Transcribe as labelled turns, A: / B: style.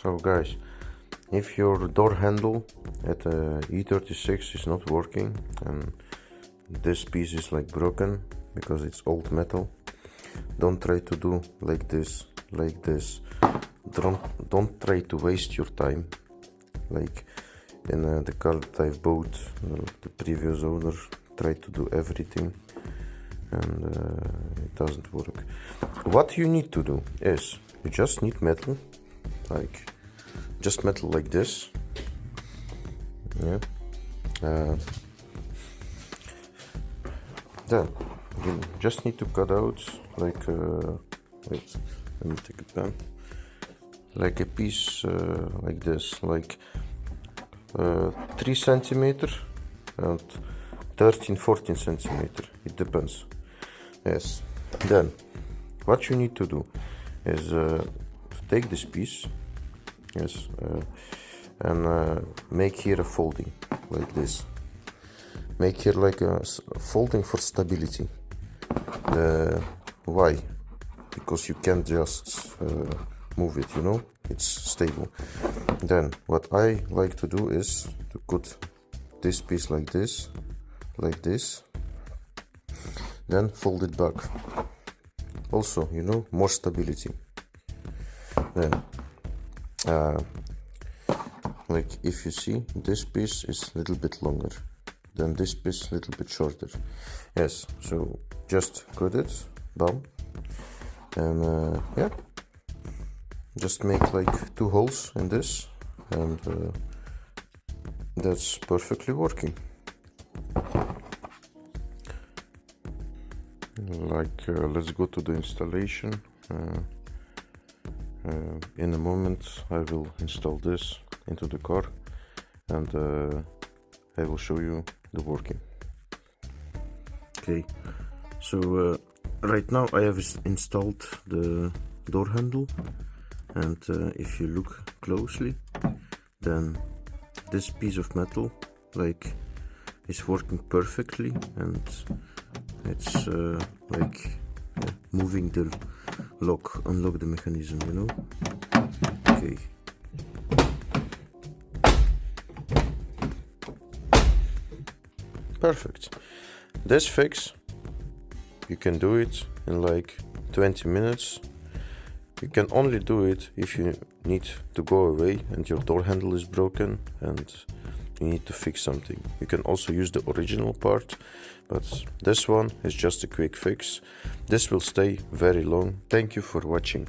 A: So guys, if your door handle at the E36 is not working and this piece is like broken because it's old metal, don't try to do like this. Don't try to waste your time like in the car that I've bought. The previous owner tried to do everything and it doesn't work. What you need to do is you just need metal, like just metal like this. Yeah. Then you just need to cut out like wait, let me take a pen, like a piece like this, like 3 centimeter and 13-14 centimeter, it depends. Yes. Then what you need to do is take this piece, yes, and make here a folding like this. Make here like a folding for stability. Why? Because you can't just move it, you know, it's stable. Then what I like to do is to cut this piece like this, then fold it back. Also, you know, more stability. Then like if you see, this piece is a little bit longer than this piece, a little bit shorter. Yes, so just cut it, bam, and yeah, just make like 2 holes in this, and that's perfectly working. Like let's go to the installation. In a moment I will install this into the car, and I will show you the working. Okay, so right now I have installed the door handle, and if you look closely, then this piece of metal like is working perfectly, and it's like moving the lock, unlock the mechanism, you know. Okay. Perfect. This fix, you can do it in like 20 minutes. You can only do it if you need to go away and your door handle is broken and you need to fix something. You can also use the original part, but this one is just a quick fix. This will stay very long. Thank you for watching.